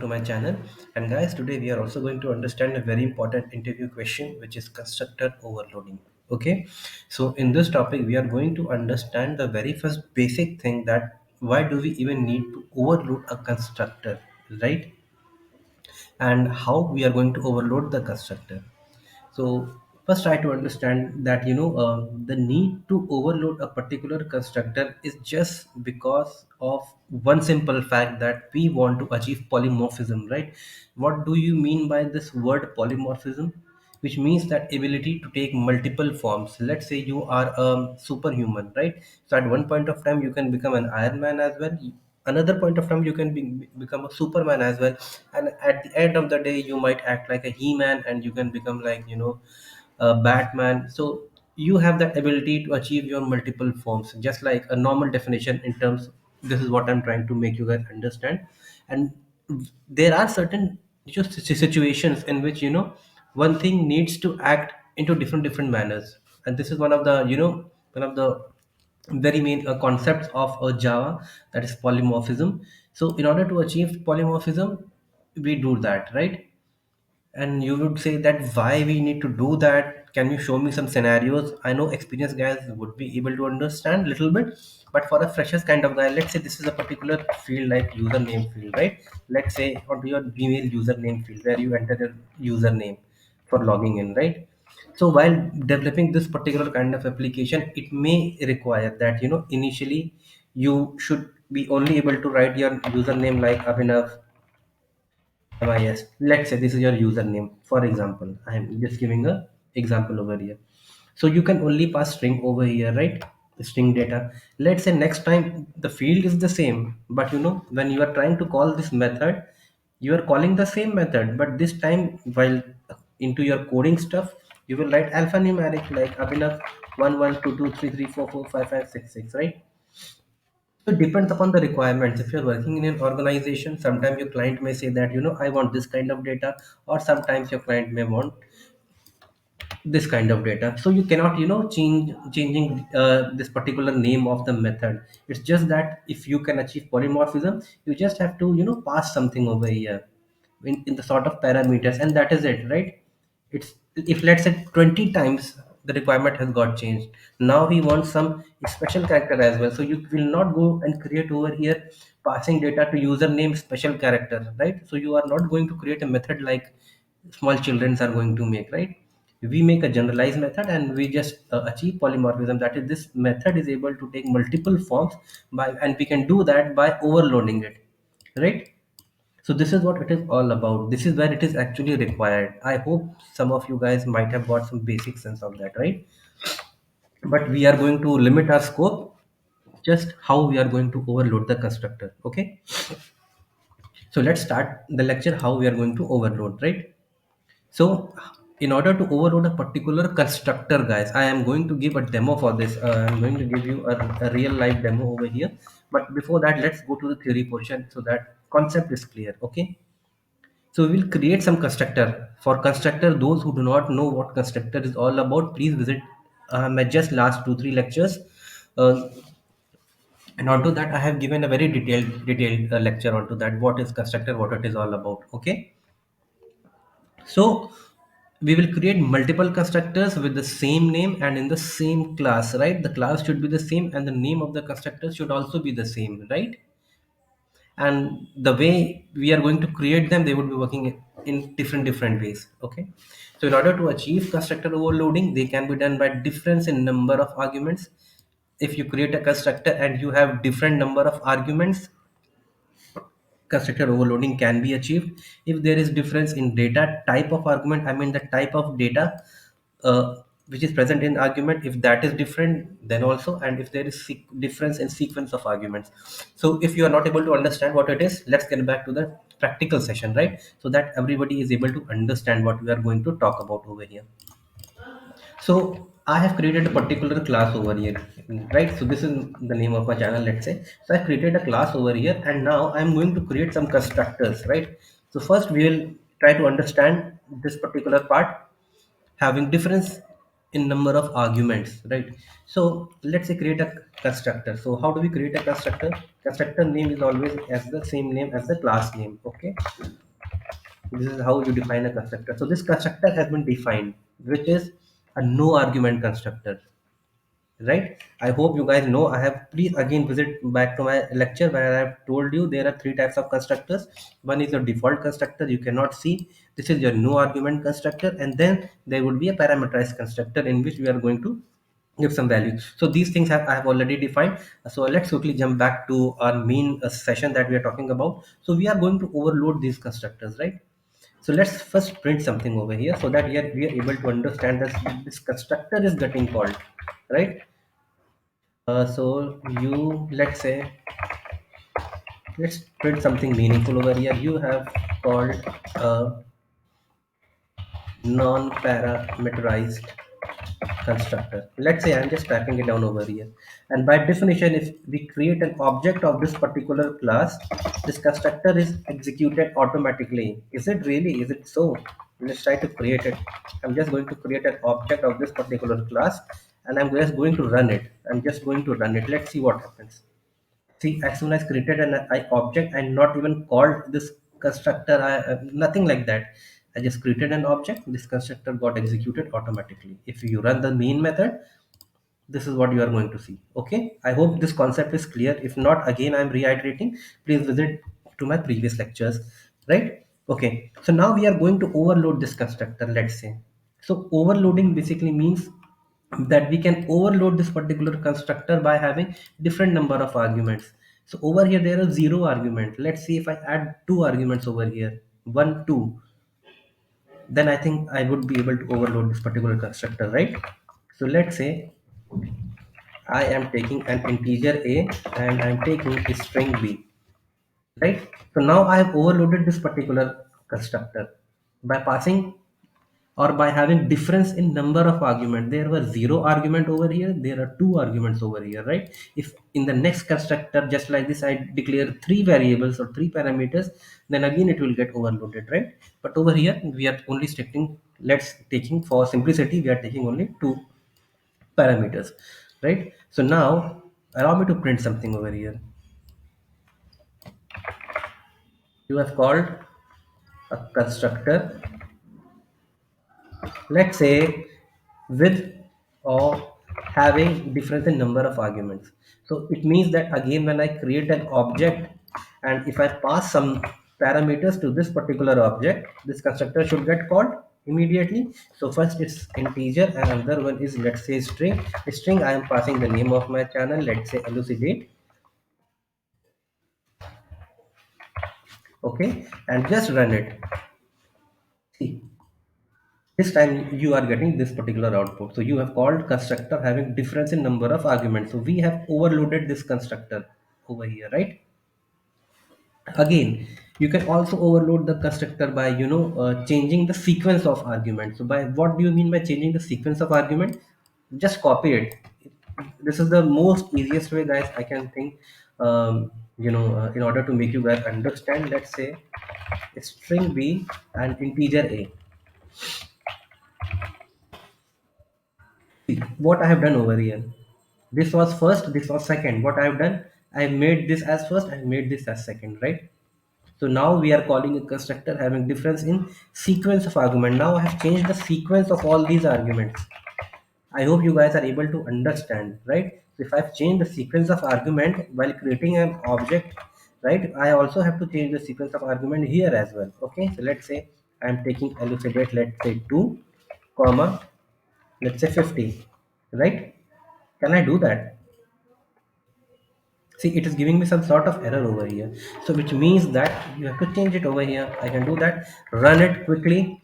to my channel. And guys, today we are also going to understand a very important interview question, which is constructor overloading. Okay, so in this topic, we are going to understand the very first basic thing, that why do we even need to overload a constructor, right? And how we are going to overload the constructor. So first try to understand that the need to overload a particular constructor is just because of one simple fact, that we want to achieve polymorphism, right? What do you mean by this word polymorphism? Which means that ability to take multiple forms. Let's say you are a superhuman, right? So at one point of time you can become an Iron Man as well. Another point of time you can become a Superman as well, and at the end of the day you might act like a He-Man, and you can become like Batman. So you have that ability to achieve your multiple forms, just like a normal definition in terms. This is what I'm trying to make you guys understand. And there are certain situations in which one thing needs to act into different manners, and this is one of the very main concepts of Java, that is polymorphism. So in order to achieve polymorphism, we do that, right? And you would say that why we need to do that? Can you show me some scenarios? I know experienced guys would be able to understand a little bit, but for a freshers kind of guy, let's say this is a particular field like username field, right? Let's say onto your Gmail username field where you enter your username for logging in, right? So while developing this particular kind of application, it may require that initially you should be only able to write your username like Abhinav MIS. Let's say this is your username. For example, I am just giving a example over here. So you can only pass string over here, right? The string data. Let's say next time the field is the same, but when you are trying to call this method, you are calling the same method, but this time while into your coding stuff, you will write alphanumeric like Abhinav 1 1 2 2 3 3 4 4 5 5 6 6, right? So it depends upon the requirements. If you're working in an organization, sometimes your client may say that, I want this kind of data, or sometimes your client may want this kind of data. So you cannot, changing this particular name of the method. It's just that if you can achieve polymorphism, you just have to, pass something over here in the sort of parameters, and that is it, right? It's if let's say 20 times the requirement has got changed, now we want some special character as well. So you will not go and create over here passing data to username special character, right? So you are not going to create a method like small children are going to make, right? We make a generalized method, and we just achieve polymorphism. That is, this method is able to take multiple forms by, and we can do that by overloading it, right? So this is what it is all about. This is where it is actually required. I hope some of you guys might have got some basic sense of that, right? But we are going to limit our scope, just how we are going to overload the constructor. Okay, so let's start the lecture how we are going to overload, right? So in order to overload a particular constructor, guys, I am going to give a demo for this. I'm going to give you a real life demo over here. But before that, let's go to the theory portion so that concept is clear. Okay. So we will create some constructor. For constructor, those who do not know what constructor is all about, please visit my just last 2 3 lectures. Uh, and onto that, I have given a very detailed lecture onto that. What is constructor? What it is all about? Okay. So we will create multiple constructors with the same name and in the same class, right? The class should be the same, and the name of the constructor should also be the same, right? And the way we are going to create them, they would be working in different ways. Okay, so in order to achieve constructor overloading, they can be done by difference in number of arguments. If you create a constructor and you have different number of arguments, constructor overloading can be achieved. If there is difference in data type of argument, I mean the type of data uh, which is present in argument, if that is different, then also. And if there is difference in sequence of arguments. So if you are not able to understand what it is, let's get back to the practical session, right? So that everybody is able to understand what we are going to talk about over here. So I have created a particular class over here, right? So this is the name of my channel, let's say. So I created a class over here, and now I'm going to create some constructors, right? So first we will try to understand this particular part, having difference in number of arguments, right? So let's say create a constructor. So how do we create a constructor? Constructor name is always as the same name as the class name. Okay, this is how you define a constructor. So this constructor has been defined, which is a no argument constructor, right? I hope you guys know. I have, please again visit back to my lecture where I have told you there are three types of constructors. One is your default constructor, you cannot see. This is your no argument constructor, and then there would be a parameterized constructor in which we are going to give some value. So these things I have already defined. So let's quickly jump back to our main session that we are talking about. So we are going to overload these constructors, right? So let's first print something over here so that we are able to understand that this constructor is getting called, right? So you, let's say, let's print something meaningful over here. You have called a non-parameterized constructor. Let's say I'm just typing it down over here. And by definition, if we create an object of this particular class, this constructor is executed automatically. Is it really? Is it so? Let's try to create it. I'm just going to create an object of this particular class, and I'm just going to run it. I'm just going to run it. Let's see what happens. See, as soon as created an I object and not even called this constructor, nothing like that. I just created an object. This constructor got executed automatically. If you run the main method, this is what you are going to see. Okay, I hope this concept is clear. If not, again I'm reiterating. Please visit to my previous lectures. Right? Okay. So now we are going to overload this constructor. Let's say. So overloading basically means that we can overload this particular constructor by having different number of arguments. So over here there are zero argument. Let's see if I add two arguments over here, one, two, then I think I would be able to overload this particular constructor, right? So let's say I am taking an integer a and I'm taking a string b, right? So now I have overloaded this particular constructor by passing or by having difference in number of argument. There were zero argument over here, there are two arguments over here, right? If in the next constructor just like this I declare three variables or three parameters, then again it will get overloaded, right? But over here we are only taking, let's taking for simplicity, we are taking only two parameters, right? So now allow me to print something over here. You have called a constructor, let's say, with or having difference in number of arguments. So it means that again when I create an object and if I pass some parameters to this particular object, this constructor should get called immediately. So first it's integer and another one is, let's say, string. String, I am passing the name of my channel, let's say elucidate. Okay, and just run it. See, this time you are getting this particular output. So you have called constructor having difference in number of arguments. So we have overloaded this constructor over here, right? Again, you can also overload the constructor by changing the sequence of arguments. So by what do you mean by changing the sequence of argument? Just copy it. This is the most easiest way, guys, I can think. In order to make you guys understand, let's say string b and integer a. See what I have done over here. This was first, this was second. What I have done, I made this as first, I made this as second, right? So now we are calling a constructor having difference in sequence of argument. Now I have changed the sequence of all these arguments. I hope you guys are able to understand, right? So if I've changed the sequence of argument while creating an object, right, I also have to change the sequence of argument here as well. Okay, so let's say I'm taking elucidate, let's say 2, comma, let's say 50, right? Can I do that? See, it is giving me some sort of error over here. So which means that you have to change it over here. I can do that. Run it quickly.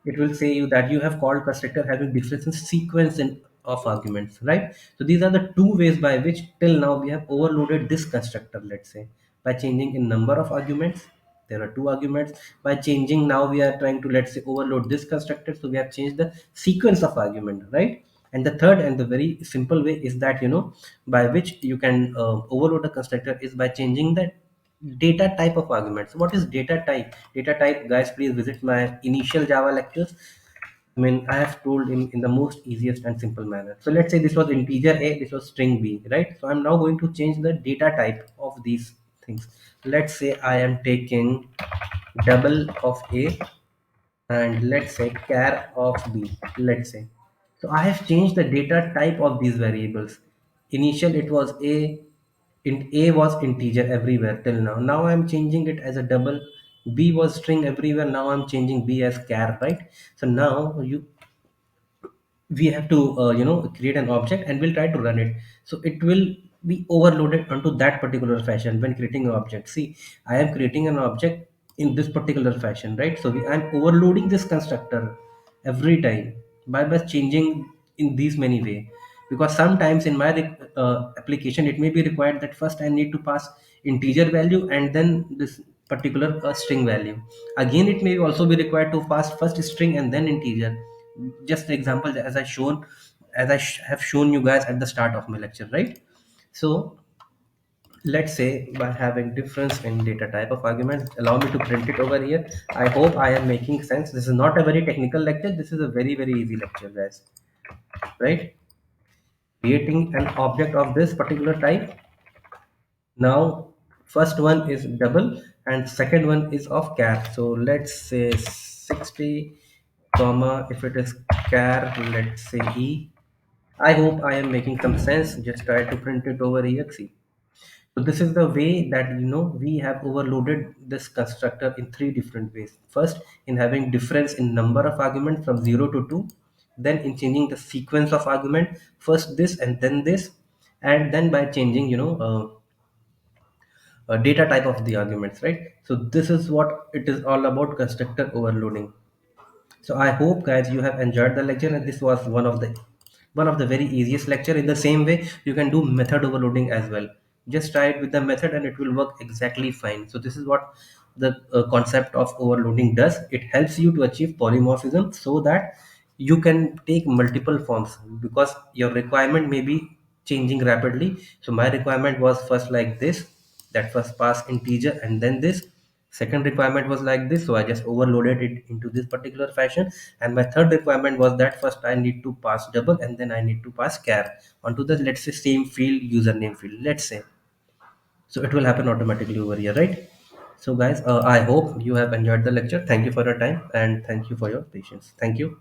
It will say you that you have called constructor having difference in sequence of arguments, right? So these are the two ways by which till now we have overloaded this constructor, let's say, by changing in number of arguments. There are two arguments. By changing, now we are trying to, let's say, overload this constructor. So we have changed the sequence of argument, right? And the third and the very simple way is that by which you can overload a constructor is by changing the data type of arguments. What is data type? Data type, guys, please visit my initial Java lectures. I mean, I have told in the most easiest and simple manner. So let's say this was integer A, this was string B, right? So I'm now going to change the data type of these things. Let's say I am taking double of A and let's say char of B, let's say. So I have changed the data type of these variables. Initial it was A, A was integer everywhere till now. Now I'm changing it as a double. B was string everywhere. Now I'm changing B as char, right? So now we have to create an object and we'll try to run it, so it will be overloaded onto that particular fashion when creating an object. See, I am creating an object in this particular fashion, right? So I'm overloading this constructor every time by changing in these many way, because sometimes in my application it may be required that first I need to pass integer value and then this particular string value. Again, it may also be required to pass first string and then integer. Just the example as I shown, have shown you guys at the start of my lecture, right? So let's say by having difference in data type of argument, allow me to print it over here. I hope I am making sense. This is not a very technical lecture, this is a very easy lecture, guys, right? Creating an object of this particular type. Now first one is double and second one is of char. So let's say 60 comma, if it is char, let's say E. I hope I am making some sense. Just try to print it over here. See. So this is the way that we have overloaded this constructor in three different ways. First, in having difference in number of arguments from 0 to 2. Then in changing the sequence of argument, first this and then this. And then by changing, data type of the arguments, right? So this is what it is all about, constructor overloading. So I hope guys you have enjoyed the lecture, and this was one of the very easiest lecture. In the same way, you can do method overloading as well. Just try it with the method and it will work exactly fine. So this is what the concept of overloading does. It helps you to achieve polymorphism so that you can take multiple forms, because your requirement may be changing rapidly. So my requirement was first like this, that first pass integer and then this. Second requirement was like this, so I just overloaded it into this particular fashion. And my third requirement was that first I need to pass double and then I need to pass char onto the, let's say, same field, username field, let's say. So it will happen automatically over here, right? So guys, I hope you have enjoyed the lecture. Thank you for your time and thank you for your patience. Thank you.